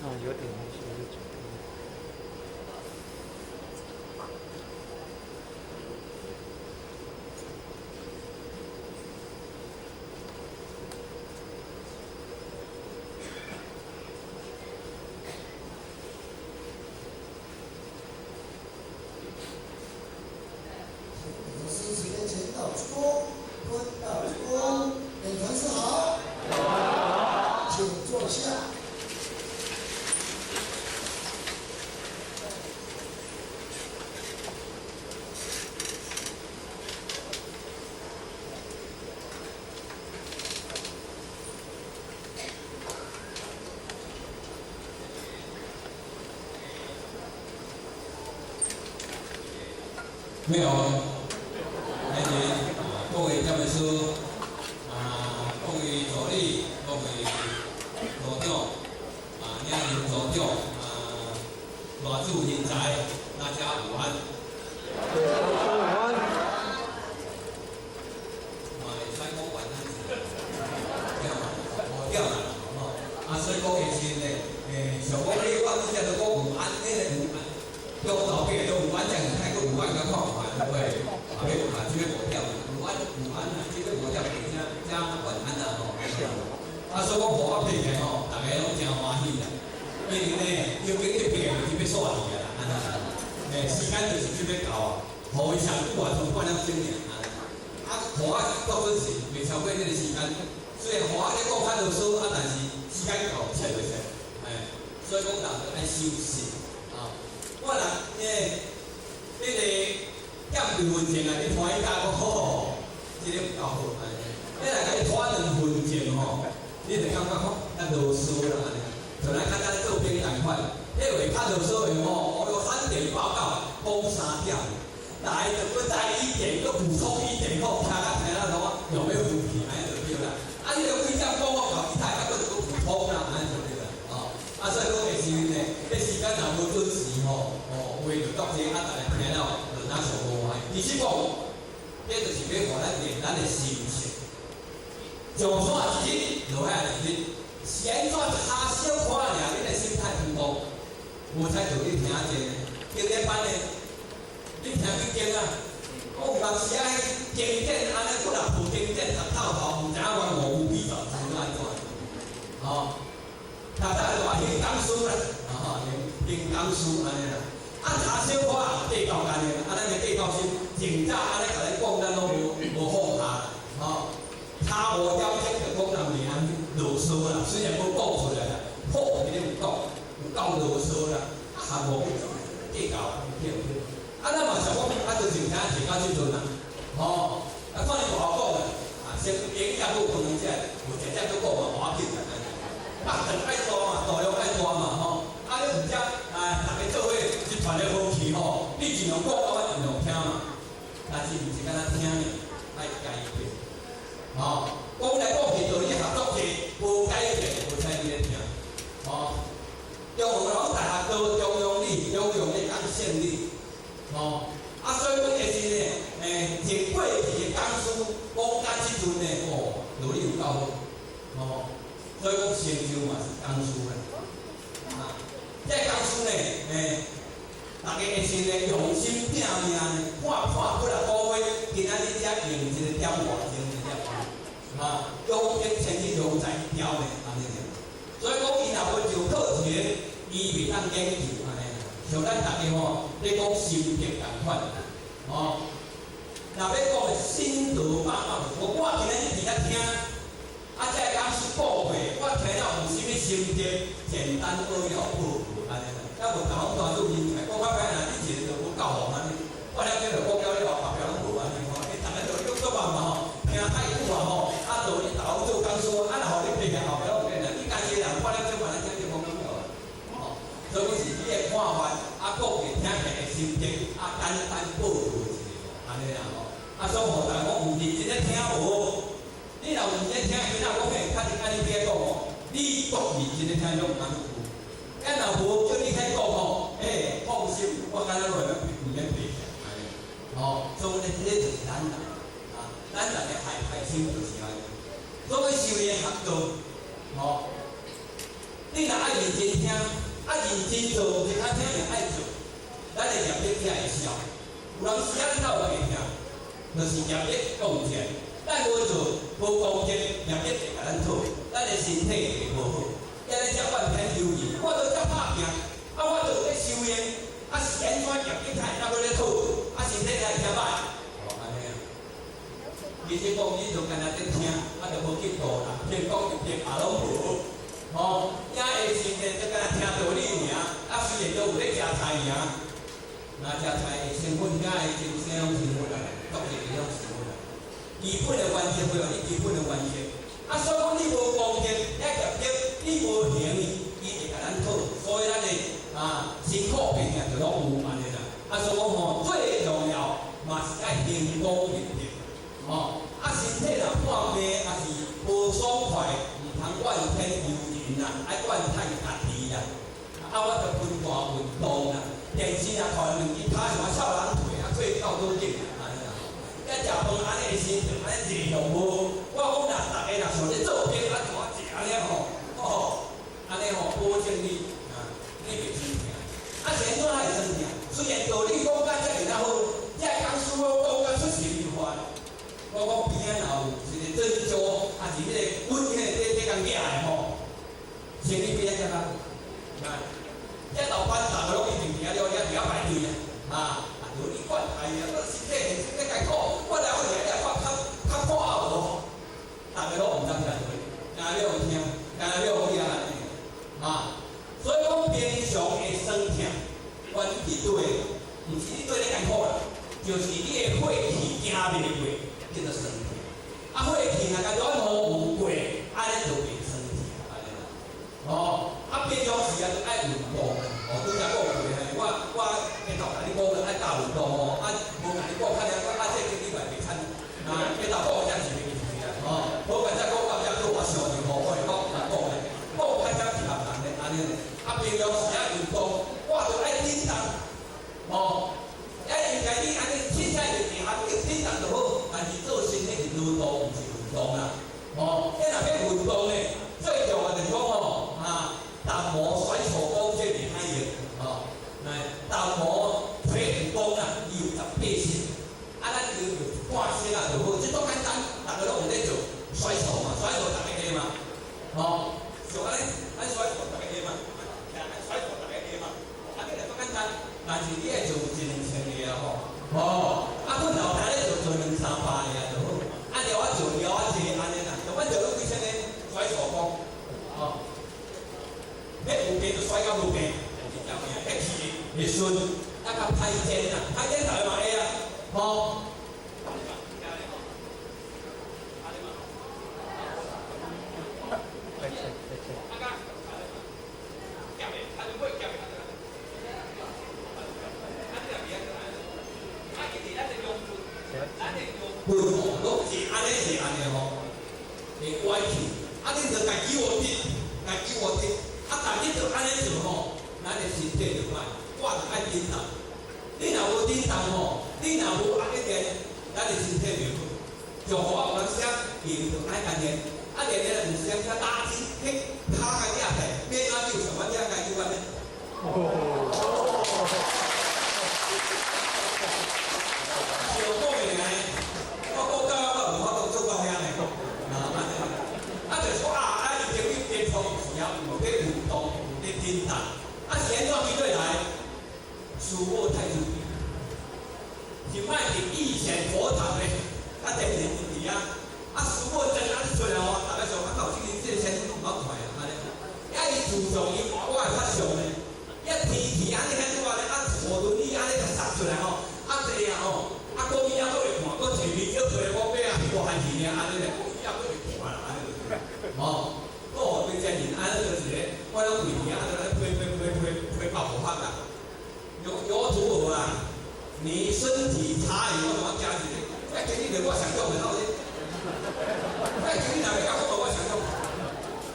有点那些。是几年前到鞠躬，到鞠躬，美团是好，请坐下。没有，那是各位教授各位助理，各位组长领导组长热助人才，大家午安。午安。会使讲晚安是，无掉啦，所以讲其实呢，上讲你我拄则都讲午安，迄个午安。中头边都午安这样子，太过午安甲看午安，对不对？这个无掉，午安这个无掉，加晚安啦吼。所以讲互我配起吼，大家拢真欢喜啦。因为呢，尤其这配就要煞去啦，安尼。时间就是准备到啊，互伊上久啊，从半点钟尔。互我到准时，袂超过这个时间。虽然互我咧讲较啰嗦，但是时间到，切袂切。所以讲大家爱休息。我人迄个减2分钟啊，你拖伊加个好，这个不够好安尼。你若甲伊拖2分钟吼，你就感觉较啰嗦啦安尼。就咱较早做兵同款，迄话较啰嗦的吼，我3点报告，讲3点，来就搁再1点，搁补充1点，搁听到拢有没有问题，安尼就对啦。你著几点讲我搞其他，搁补充啦，安尼就对啦。所以讲的时阵呢，这时间若无准时吼，话就到这，大家听了就哪想无坏。其实讲，这就是要互咱练咱的心性。上山一日，落海一日，是安怎差小可尔，恁的心态不同，无才就你听者。经典版的，你听几经啊？我有当时啊，经典安尼，我若无经典读透透，毋知影我5比10是安怎？读到就话行讲书啦，行讲书安尼啦。差小可啊，计较干的，咱的计较心，前早安尼甲咱讲，咱拢无放下啦，差无了解就讲人袂安啰嗦啦。虽然无讲出来啦，好一定有讲，有够啰嗦啦，还无计较，对不对？咱嘛想讲，就前早是到即阵啦，看你无好讲啦，先评价都不能讲，有一只都讲嘛，无要紧啦。人爱大嘛，大量爱大嘛，你唔只大家做伙一团的风气你尽量讲，我尽量听嘛。但是唔是干那听呢，爱改变。讲来讲去，道理合作者无改变，无使你咧听。中央大学都中央理，中央咧讲胜利。所以讲的是呢，前过去的讲书，讲到即阵呢，道理有够好。所以讲成就嘛是讲书啦，这讲书呢，大家会先呢用心拼命呢，看不了高位，今仔日才用一个点外钟的了，用经成绩用在雕的安尼个。所以讲伊若要上课前，伊袂当研究安尼啦，像咱大家咧讲心得同款，若要讲的心得报告，我今仔日伫遐听。这个讲是报会，我听了有啥物心得，简单扼要报告安尼啦。无同大主人讲较歹啦，你一个就无够好安尼。我了解着讲了你话发表拢无安尼大家就用做嘛听太久啊就你大做讲说，若互你评价后表变啦，你家己人我了解嘛，咱听就讲了所以是你的看法，各个听起来心得，简单报告一个安尼啦所以互大家讲有认真咧听无？你若有认真听，今仔我嘿，较安尼别讲你国认真咧听种安尼有。若无叫你遐讲放心，我敢若落来唔免赔所以呢，这就是咱人咱人的核心就是安尼。所以修炼合作，你若爱认真听，认真做，其他听也爱做，咱的业力才会消。有人时仔你哪有袂听，就是业力讲起来。咱无做，无攻击，业力会甲咱讨，咱的身体会无好。今日才怨天尤人，我都才拍拼，我都在修炼，是安怎业力才会当咧讨，身体才会较歹。安尼啊。其实讲你就干那在听，就无去做啦，偏讲就偏也拢无。也会身体就干那听道理尔，虽然都有咧食菜尔，那食菜的成分甲的精神拢成分来，各个种成分来。基本的原则会有你基本的原则。所以讲你无攻击，业力你无行伊会甲咱讨，所以咱的辛苦病痛就拢有安尼啦。所以讲最重要嘛是爱行功立德。身体若半病，也是无爽快，唔通怨天尤人啦，爱怨叹家己啦。我着分段运动啦，电视若看两吉他，像少人腿做到多紧安尼啦。食饭安尼身体安尼热量无，我讲若大家若想咧做兵，看一安尼安尼保证你你袂生病。现在还会生病，虽然道理讲甲遮尔好，遮工师傅讲甲出神入化。我讲边仔若有一个珍珠，是迄个阮迄个工举的生理边仔遮遮老板逐个拢一定伫了，遐排队道理管太我身体艰苦，我来我遐看较苦无，逐个拢毋知啥货，听了有听，听了有听安尼所以讲平常会酸痛，原因是对的，毋是你做咧艰苦啦，就是你的血气行袂过。叫做身体，血气若甲软糊有过，安尼就变身体安尼啦。平常时就爱运动，拄则讲过嘿，我平头甲你讲爱打运动无甲你讲较了，这个礼拜袂趁平头讲遮是袂记住啦无甲遮讲到遮做我上就好，我讲较较是合人咧安尼咧。平常时爱运动，我就爱运动应该你安尼凊彩就行，运动就好。但是做身体是运动，毋是运动啦。你若要运动咧，最重要就是讲达摩甩手功这厉害个达摩腿功伊有18式，咱就半式就好，即种简单，逐个拢有咧做甩手嘛，甩手逐个会嘛，像安尼，咱甩手逐个会嘛，甩手逐个会嘛，安尼就足简单，但是你爱做1,000个阮老太咧做200-300个就好，了我做了我坐安尼啦，像阮做了几千个甩手功，要有病就甩到无病，真正命客气会顺，较歹煎啦，歹煎逐个嘛会啊，运动拢是安尼会歪去，恁着家己学滴，家己着安尼做咱的身体就歹，我着爱振动。你若无振动你若无安尼练，咱的身体袂好。像我有当时练着爱干练，练了有时较垃圾，骹甲举起，免阿就上阮遮家己安尼。小讲的呢。我讲到我无法度做到遐呢，就是说以前你边创时啊，有咧运动，有咧振动，是安怎比对来？师傅太注意，是卖伫以前佛堂咧，电视问题师傅真安尼做大家上搞这个先生唔好看安尼，伊自从伊我会较上咧，天安尼遐做安尼，坐轮椅安尼甲插出来这讲伊还佫会看，佫摕面叫做我买大汉字尔安尼咧，伊还佫会看啦安尼佫互对遮人安尼就是咧，我拢为伊安尼推爆火发啦，有图无啦？你身体差异我怎么加一个？今日就我上讲的到底，今日若要甲我想讲，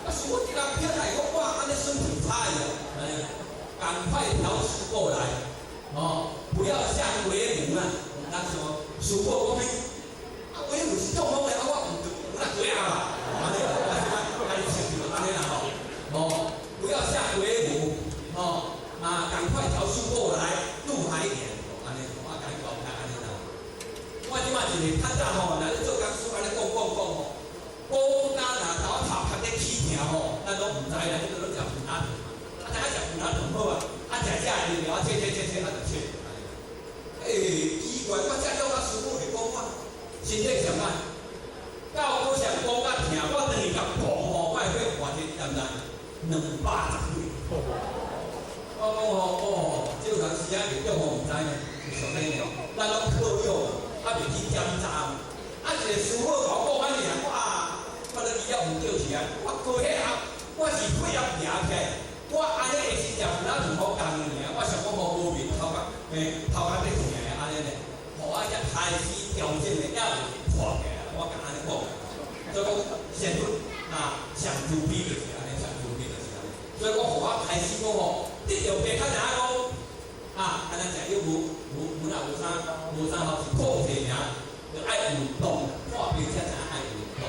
师傅既然偏来讲我安尼身体差异，赶快调试过来，不要像为奴啦。咱说，师傅讲迄，为奴是中风的，我唔那对啊啦，安尼，家己穿着安尼啦不要上班，到我上讲甲听，我等于甲报吼，我会偌济担当210几。我讲哦，这有当时啊，就叫我唔知呢，上面了，咱拢靠用，啊袂去检查，啊一个师傅甲我讲安尼啊，我咧伊了唔叫起来，我过迄下，我是配合赢起来，我安尼下时条咱唔好讲尔，我想讲我无面头壳，头壳咧疼的安尼咧，互我才开始调整的，也袂破起来，我甲安尼讲，所以讲先上猪逼就是安尼，上猪逼就是安尼，所以讲互我开始讲吼。你就别看人讲安尼食又无啥好是靠体名，就爱运动，看病才爱运动。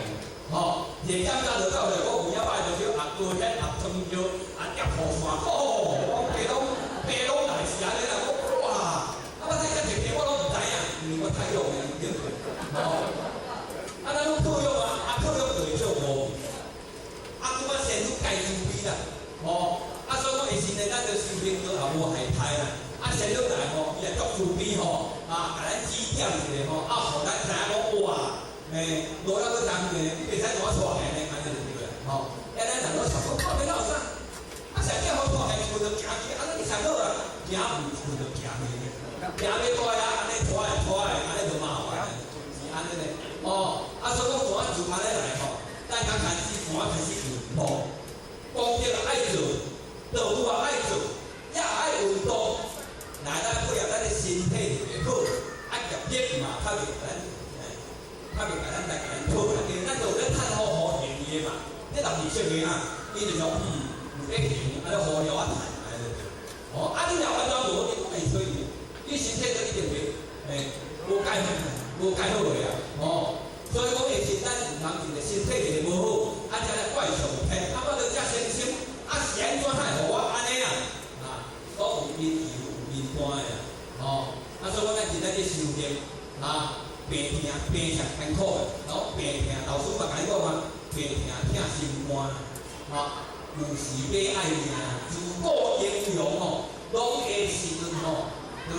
吼，热感觉就到了，我有一摆就过遐中药跌雨伞，我爬拢来是安尼啦，我哇，我这只皮我拢唔知影，因为我太用的，对不对？吼，咱拢靠用靠用就会做无病，拄仔先去戒猪逼啦，吼。所以讲会先咧，咱着身边都也无害歹啦。先落来吼，伊也足自卑吼，甲咱指点一下吼，互咱知影讲哇，无了去当你袂使我错下咧，安尼就对啦，吼。咱人都想讲，靠边有啥？上叫好错下，就行去，安尼上好啦，行唔就行去，行袂过来安尼拖来，安尼就麻烦，是安尼咧。所以讲怎就安尼来吼，咱刚开始怎开始运动，讲这个爱做。道路也爱做，也爱运动，来咱配合咱的身体就会好，业绩嘛，较袂甲咱来甲咱讨啦，因为咱就咧趁好便宜的嘛，你若是熟个伊就讲唔得行，安尼好了啊趁，安尼就你若安怎无，你讲会所以，你身体就一定会无解好个啊，所以讲会是咱唔通是个身体就无好，才来怪上天，我着遮身心。是安怎才互我安尼都有面油有面干的所以我咱今仔日修行病上艰苦的，然后病痛，老师嘛甲你讲病痛疼心肝有时要爱命，自古英雄拢下时阵就拢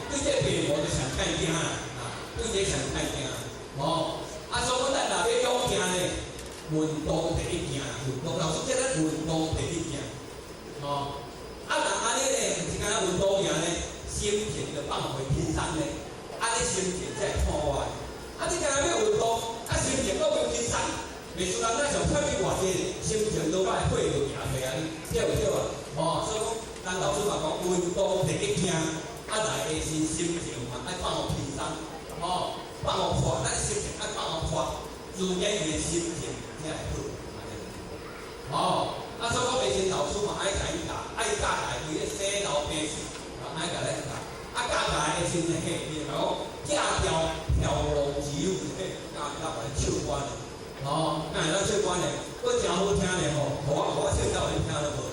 对这病魔就上太惊对这上太惊所以咱若要勇行咧。运动第一件，运动老师叫咱运动第一件，人安尼咧，是干那运动样咧，心情就放回平常咧，安尼心情才看坏。你干那要运动，心情都袂平常，袂输人咱上看你偌济，心情都歹，血就行袂对唔对所以讲，咱老师嘛讲，运动第一件，来下是心情嘛，爱放互平常，放互宽，咱心情爱放互宽，自然伊的心情。才会好，所以讲卫生老师嘛爱甲伊教，爱教来伊咧洗脑病史，爱甲咱教，教来的时阵伊就讲架路之路，教咱来唱歌教咱唱歌咧，佫真好听咧互我唱到你听了无？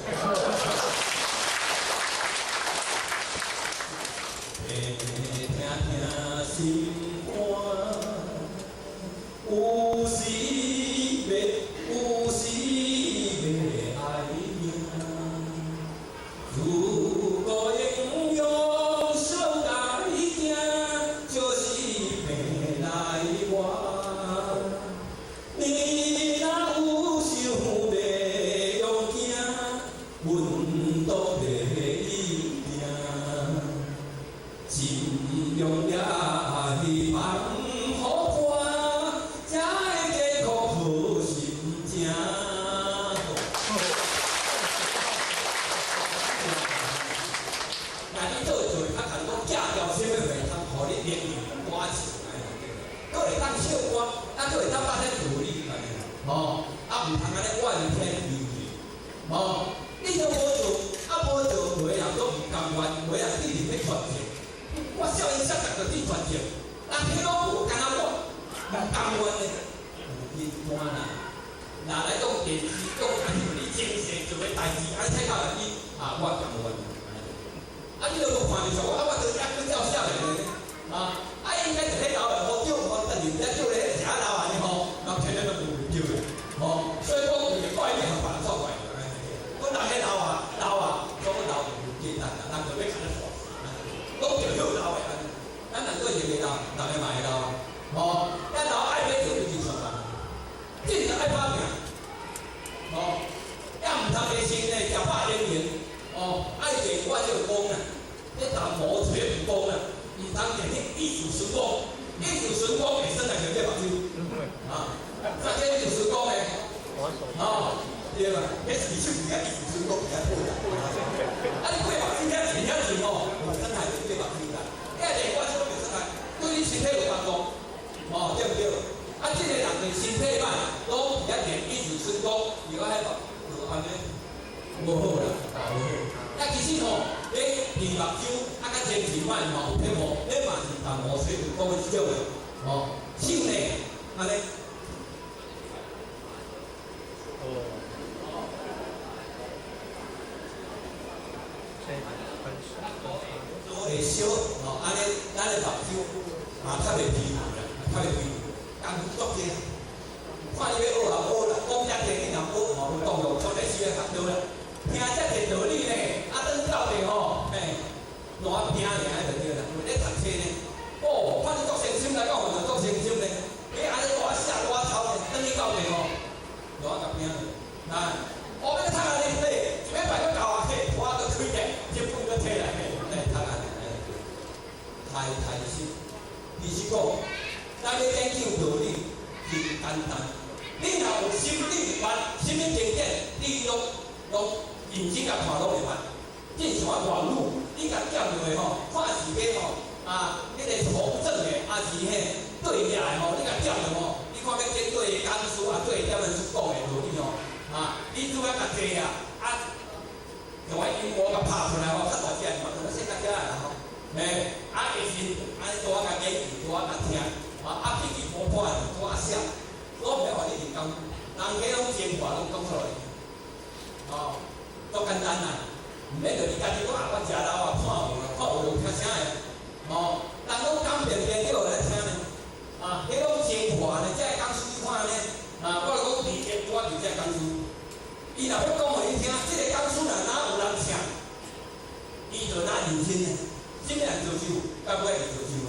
听心肝，有时。有时要爱命，如果英勇上大行，就是命来换。你若有想要勇行，运动的力量，尽量也希望。咱就会当把咱处理安尼，唔通安尼怨天尤人，你都无做，无做，有的人都唔甘愿，有的人一直咧传承。我少年时代就伫传承，人迄拢无干那我，唔甘愿咧，有面干啦。拿来讲电视讲安尼，你精神做个代志，安尼睇到人伊我甘愿。你都无看着我，我就是一个照相来咧，应该就喺老人好叫我突然间叫你食老安尼人听了都唔叫嘅，所以讲伊个概念係犯錯嘅，我人喺老講老唔簡單，人就要看得錯，講就要老嘅，咱人都係要老，人係賣老，其实吼，你鼻目睭啊，甲前前摆嘛有偏无，你嘛是淡薄水分讲迄种的，吼，手呢，安尼。会烧，吼，安尼咱的目睭嘛较袂疲劳啦，较袂疲劳，工夫足济。看你要学啊学啦，讲遮济你若学吼，有动作，做咧时啊较对啦。听遮济道理呢，啊等到咧吼，嘿，烂拼尔就对啦。有咧读册呢，哦，看你足诚心来讲，就足诚心呢。你安尼大写大抄呢，等你到咧吼，烂甲拼了。啊，我要读安尼嘿，一摆摆个教啊嘿，我个开咧，一本个摕来嘿，来读安尼。太心，意思讲，咱要研究道理是简单。你若有心理办，什么经典，你拢认真甲看拢会办。正像我外语，你甲点落去吼，看是要吼迄个从正的，还是嘿对掠的吼，你甲点落吼，你看要针对讲师啊，对点人去讲的道理吼，你主要甲摕用英文甲拍出来吼，较大只嘛，可能先甲遮啦吼。下时安尼多甲研究，多甲听，笔记簿看，多写，我毋免话你人工，人家拢真话拢讲出来，足简单啦，毋免着你家己讲我食老看有就听啥的，人拢讲便你就来听呢，迄拢真话呢，这讲书你看呢，我讲理解我就这讲书，伊若要讲互你听，这个讲书哪有人听，伊就哪认真呢？什么人做手，甲我会做手。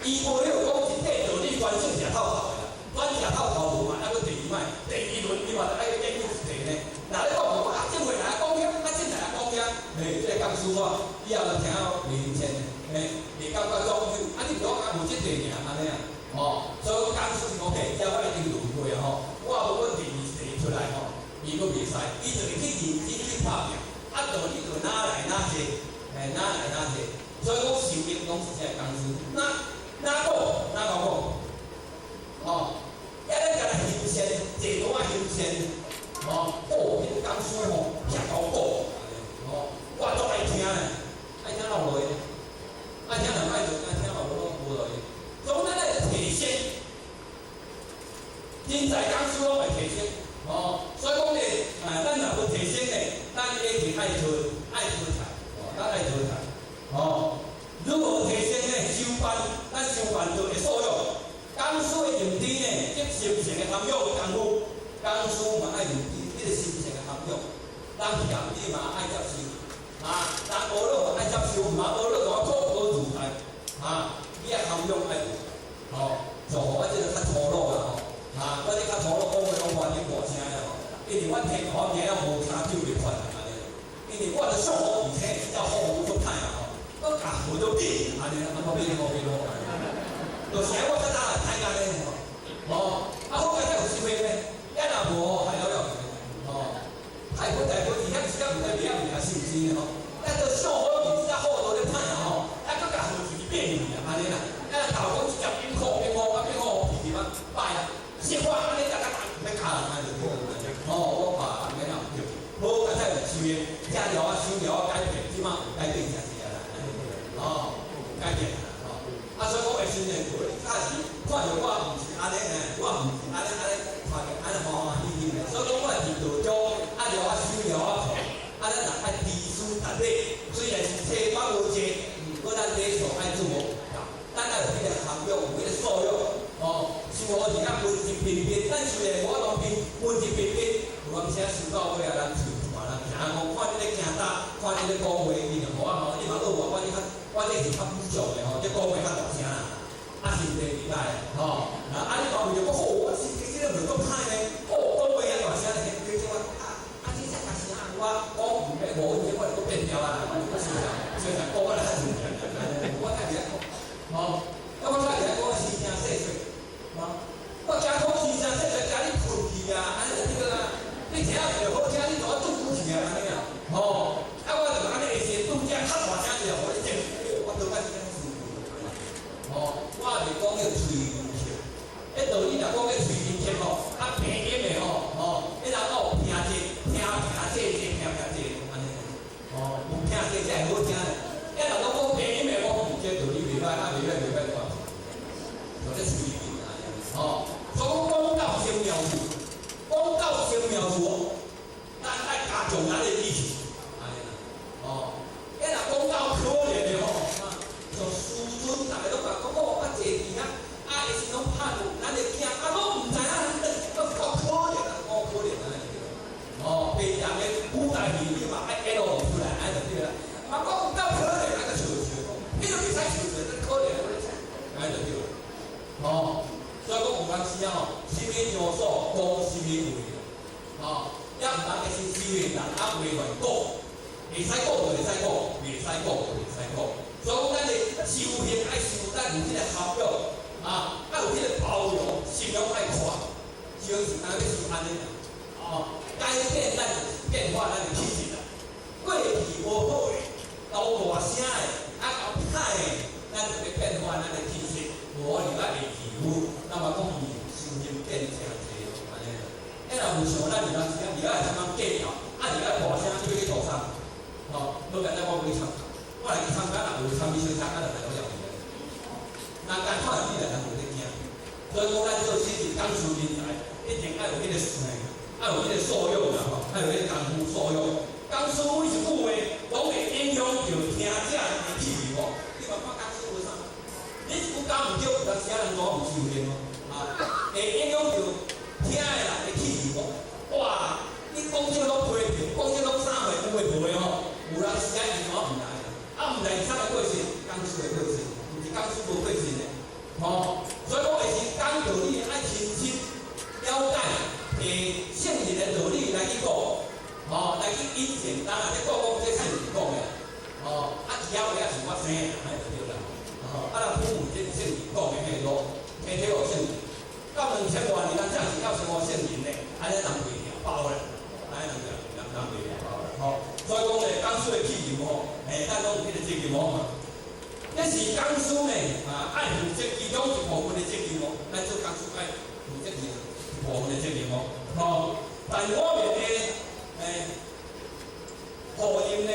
伊无了讲一块道理，专算食透透的啦，专食透透无嘛，还佫第二摆，第二轮伊嘛爱研究一题呢。若咧讲无，正回来讲遐，正来讲遐，这个讲书我以后就听到认真的，袂感觉总有，你唔讲有即题尔安尼啊，所以讲书是 OK， 只我一定轮过啊吼，我无阮第二题出来吼，伊佫袂使，伊就会去认真去拍拼，道理就哪来哪济，哪来哪济。所以讲受益拢是这个工资，哪个，一咧甲来休闲，坐多啊休闲，迄个工资吼偏高高，我足爱听咧，爱听落落去，爱听就爱做，爱听落落无落去，所以咱咧提升，人才工资拢会提升，所以讲咧，咱若要提升咧，咱一定爱做菜，咱爱做菜。如何提升呢？修办，咱修办就会所用。讲书的用字呢，即心情的涵养的功夫，讲书嘛爱用字，即个心情的涵养。人嫌你嘛爱接受，人无落爱接受，嘛无落就苦苦如来，你爱涵养爱有，就互我即个较粗鲁啦我这较粗鲁讲话拢完全大声啦因为阮听口名无听酒袂款安尼，因为我的生活以前要好好做歹啊我甲好多变，安尼无变，就是我较早来睇下咧，好个才有机会咧，一若无还了了，太本而且时间唔太变，是毋是呢？就上好日子好多咧歹啊佫甲好字变去安尼啦，头讲一只变好，变好，皮皮摆啊，鲜花安尼大家要教人安尼就我怕安尼啦，好个才有机会，遮了收了改变，即马改变一下。改变所以我会训练过，早时看着我毋是安尼我毋是安尼看着安尼欢喜喜的，所以讲我是道长，了修了看，咱若爱知书达理，虽然是册版无济，过咱礼数爱做无，咱爱有迄个涵养，有迄个素养，生活是较文质彬彬，咱虽然无当兵，文质彬彬，有当时收到尾人喙看人行讲，看你咧行搭，看你咧讲话，伊就无你嘛学我这是较武将的这讲话较大声啦，是第二代你讲话就讲我是这个袂讲歹呢，讲话遐大声咧，叫我这只大声，我讲唔免无意，我就变调啦，我是讲，所以讲我来较重要，我太厉害我太厉害，我是听细碎，我惊讲是声细碎，惊你困去安尼就个你听袂好听，你就要拄久去安尼我就安尼会先拄只较大声就互你听。我就讲迄喙面贴，迄道理若讲迄喙面贴平音的迄人有平这，安尼。听咧。若讲便宜的，我这道理袂歹，袂歹看。就咧随便啊，哦，所以讲到生苗字，讲到生苗字，咱爱加强咱的意识，安尼啦，哦，若讲到可怜的吼，像师尊大家都讲哦，坐伫遐，的时拢拍咱的囝，拢唔知影咱够可怜啊，可怜啊，哦，平常的古代语你嘛爱 L 出来，安就对啦，嘛讲到可怜，那个笑，你都袂使笑，这可怜，安就对啦。哦，所以讲有当时啊吼，什么场所讲什么话，哦，也唔当个是什么人啊话乱讲，会使讲就会使讲，袂使讲就袂使讲。所以讲咱的修行爱修咱有这个合约啊，爱有这个包容，心量爱宽，就是咱要修安尼啦。哦，改变咱变化咱的气质啦。过去无好的，到大声的，到歹的，咱就要变化咱的气质。无入来会欺负，那么讲伊修行变诚济咯，安尼啦。若有像咱有当时啊，入来参加计较，入来大声叫去大声，吼，要简单我去参加，我来去参加，若有参与小参，就来我了解。那共款的你来，咱有咧惊。所以讲咱做事是讲求人才，一定爱有迄个素养，爱有迄个素养啦，吼，爱有迄个功夫素养。讲师傅一句话，拢会影响着听者的气味无？你嘛看讲师傅啥？你一句讲唔对，有当时啊人讲唔修行哦，啊，会影响到听的人的气味无？哇，你讲这拢批评，讲这拢啥货有诶无诶吼？有当时啊伊讲唔来啦，啊唔来啥个过程？讲师的过程，唔是讲师无过程的，吼。所以讲会是讲道理爱清晰了解，圣人的道理来去讲，吼，来去引荐，当然咧讲这圣人讲的，吼，啊以后也是我生的，安尼就对啦。啊，咱父母这圣人讲的迄落，天天有圣人，到2000多年，咱才是要成为圣人咧，安尼人袂了包咧，安尼人袂了包咧，吼。所以讲咧，讲书的气质吼，咱拢有迄个责任吼。这是讲书呢，爱负责其中一部分的责任吼，咱做讲书爱负责一部分的责任吼，吼。但我们的福音呢，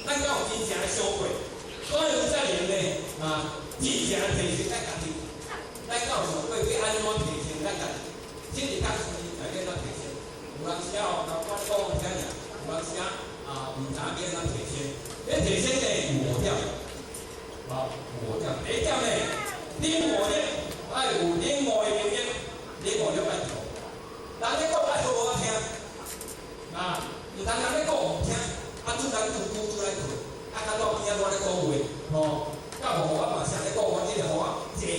咱敢有真正的相会。所以有责任呢，真正提升咱家己，咱到时候要安怎提升咱家己？这是讲书来要怎提升？有当时啊，我讲听呀，有当时唔知要怎提升？要提升呢五点，五点。第一点呢，领悟力爱有领悟的能力，领悟力爱强。人咧讲爱好好听，唔通人咧讲唔听，主人拄来去。较多边仔我咧讲话，吼，甲无我嘛是咧讲我这个好啊，坐伫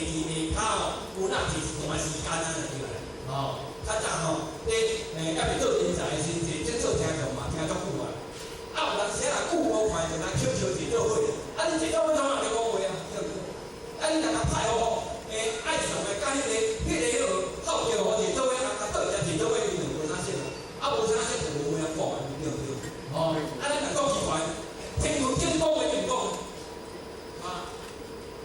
下骹有哪是一段时间啊就来，吼，较早吼，甲未做人才的时阵，即做听众嘛听足久啊，有当时啊久无看就来悄悄坐做伙，你坐做伙怎啊咧讲话啊？对不对？你若甲派好，爱上的甲迄个好叫我坐做伙，倒一只坐做伙，伊就无啥说，无啥说就无啥讲啊，对不对？吼，咱若讲奇怪。天讲话就唔讲，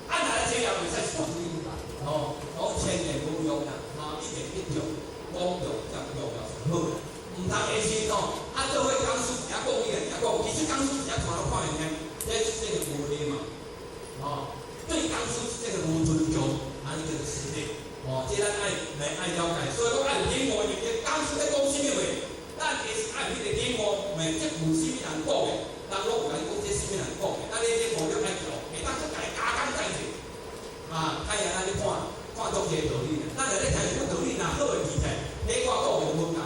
哪来这样袂使是主意啦？吼，讲千年无用啦，一年一用，讲用才用了是好啦。唔通下时吼，做伙讲书也讲伊个，也讲，其实讲书也看到看人听，这个无理嘛，吼，对讲书这个无尊重，安尼就是失礼，吼，这咱爱了解，所以讲爱有礼貌，讲书在讲什么话，咱也是爱有迄个礼貌，即有什么人讲的。人拢有甲你讲这什么人讲的，咱咧这无了爱调，会当去家加工在者，太阳咱咧看足这道理，咱来咧听这道理，若好的事体，你我讲就无共，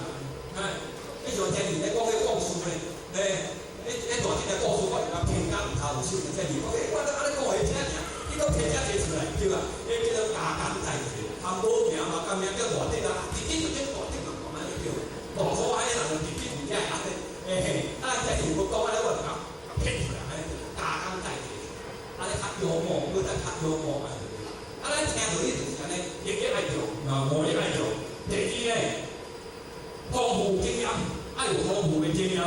你像前年咧讲迄故事咧，大只个故事，我就讲偏家唔头有手，即是我安尼讲话听尔，你讲偏家摕出来，对啦，你叫做加工在者，含无名嘛，甘名叫大只啦，直直就叫大只嘛，安尼叫，大可爱的人就直直唔只安尼。咱这是不讲安尼我讲骗出来，安尼加工在者，安尼较幽默，要咱较幽默安尼。咱听道理就是安尼，一个爱做，无一爱做。第二呢，丰富经验，爱有丰富的经验，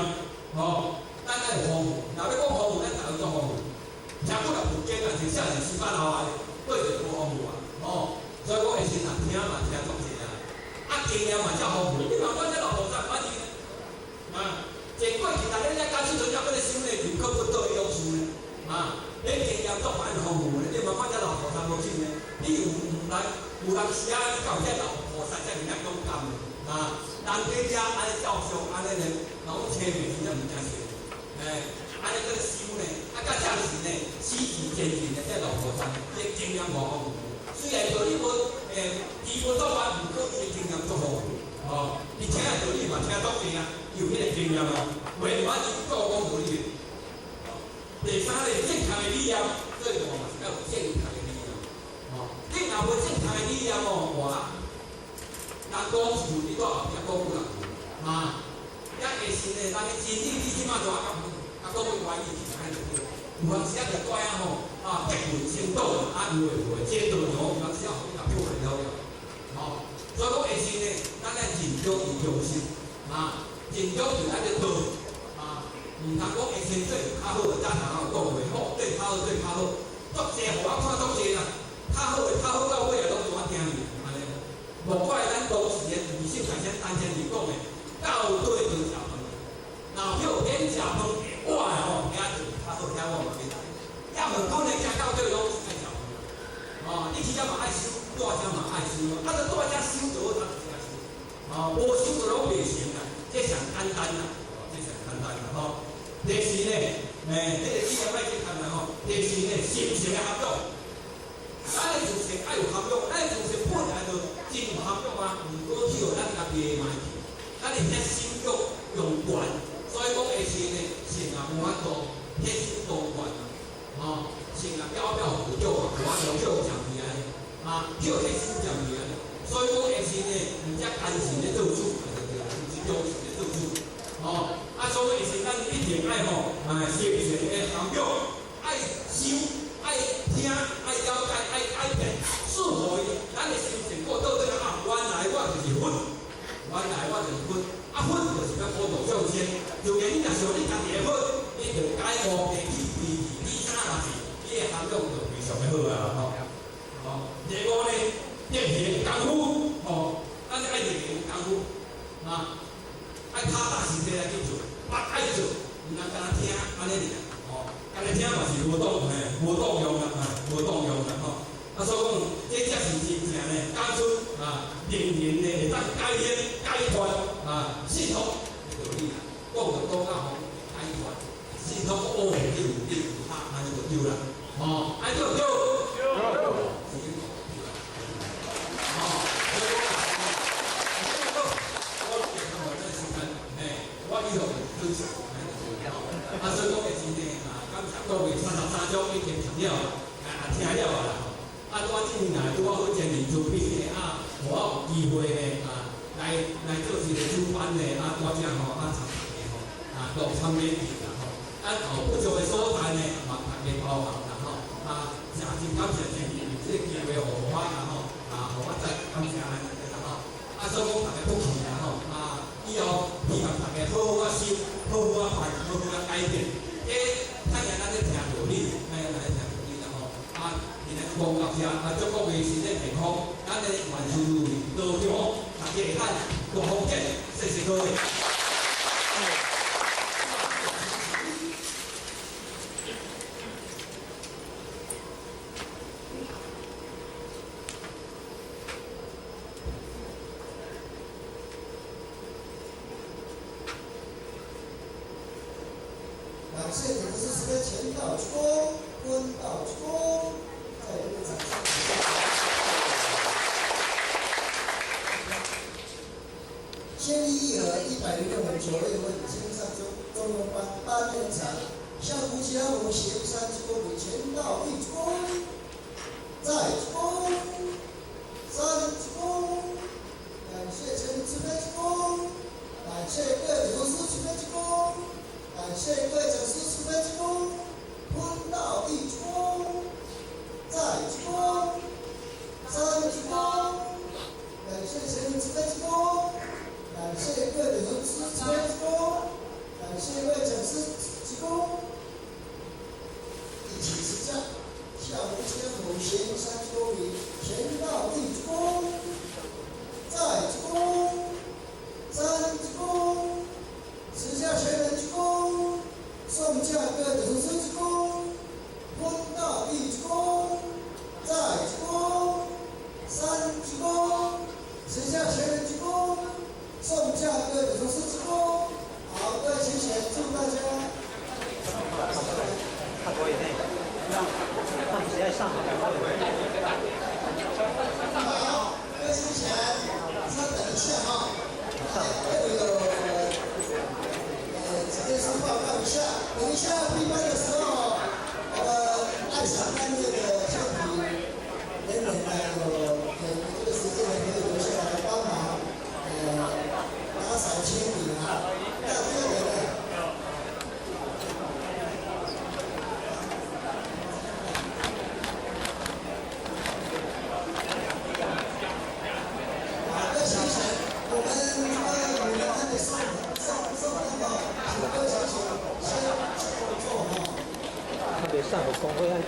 吼，咱爱有丰富。若要讲丰富，咱哪有种丰富？听过来福建啊，是少年18后啊，对着无丰富啊，吼。所以讲会先人听嘛，听足济啊，经验嘛较丰富。你讲我这老菩萨，我是这过去大家讲出存要要修呢，入科啊，你经验足蛮丰富的，你嘛看遮老菩萨无信呢，你有人时啊，你到遮老菩萨遮尔遐勇敢啊，人家遮安尼照相安尼呢，老车面真正毋正是，安尼个修呢，甲暂时呢，死而坚定的遮老菩萨，这经验无丰富。虽然道理无基本做法，毋过伊经验足丰富，而且道理嘛听足济啊，有迄个经验啊，袂满意做讲道理。第三个正确的理念，所以我嘛是要有正确的理念。你若无正确的理念哇，人讲事你在后壁讲不人也会是呢，人的真理你即马就讲会怀疑其他的。有当时啊，就跩啊逼门先倒有诶无诶，这道理有当时啊，互你破坏了。所以讲会是呢，咱来尽忠于忠心尽忠于咱的道毋通讲会先做较好，咱人讲袂好，对较好对较好，足济互我看足济啦，较好到尾啊，拢怎听你安尼？无怪咱当时的理性才先单先你讲的，到底就食饭，若有免食饭，我惊就较好，听我嘛免来，也无可能食到最拢是爱食饭你其实嘛爱修，大家嘛爱修，就大家修就好，咱就修无修就拢袂成啦，这上简单啦，这上简单啦第四呢，这个理念要去看啦第四呢，心性的合作。咱的自性爱有合作，咱的自性本来就真有合作毋过去咱家己的卖去，咱的迄心欲用惯，所以讲会是呢，性啊无法度，迄心多惯性啊表互叫无法度叫讲起来叫迄心讲起来，所以讲会是呢，毋只单纯咧做主，毋是忠诚咧做主所以是咱一定爱心性的合作，爱修。爱听，爱了解，爱改变，适合伊。咱的心情过到底原来我就是佛，原来我就是佛，佛就是要普度众生。就连你若想你家己的佛，你就改五变去第三若是，你的涵养就非常的好第五呢，练习功夫咱爱练习功夫爱踏踏实实来去做，爱做，毋通干听安尼尔。安尼听嘛是无动用啦，无动用啦所以讲，这才是真正呢，讲出人人呢会当改变、改脱信徒的道理啦。讲就讲到改脱，信徒你安尼就对啦。安尼就对。我以后就遵守，所以讲的是呢各位33章已经听了听了啦。我今年来拄好好前年准备呢我有机会呢来做一个主办呢大家参加都参与去啦不足的所在呢嘛大家包涵啦真感谢前年有这个机会互我互我再感谢安尼啦所以讲大家不客气啦以后希望大家好好修，好好办，好好改变。太阳咱咧听道理，太阳咱咧听道理啦今日讲到遮祝各位身体健康，咱咧万事如意，道中大家会看大福建，谢谢各位。感谢你们支持的前道鞠躬，坤道鞠躬，再一个掌声。先例一盒106本9月份先上中庸班8年长，向夫妻阿母协3鞠躬给前道一鞠躬，再鞠躬，3鞠躬，感谢陈慈悲鞠躬，感谢各位同事慈悲鞠躬。感谢各位讲师慈悲鞠躬，坤道一鞠躬，再鞠躬，3鞠躬，感谢神明慈悲鞠躬，感谢各位同师慈悲鞠躬，感谢各位讲师鞠躬，一起持家，向无前母贤3鞠躬礼，前道一鞠躬，再鞠躬，3鞠躬。持家全人鞠躬，送嫁各同事鞠躬，等一下闭麦的时候，爱场干练的签名，人人呢有这个时间呢可以留下来帮忙，打扫签名啊。那这个人呢？要想想，我们女人还得送到要想想，先做哈。他袂上有工会要加，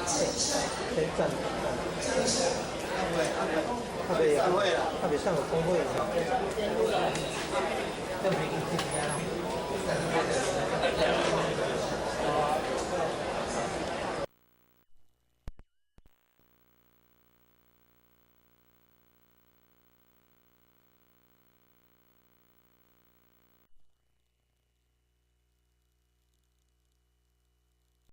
先站，他袂上有工会，要平均。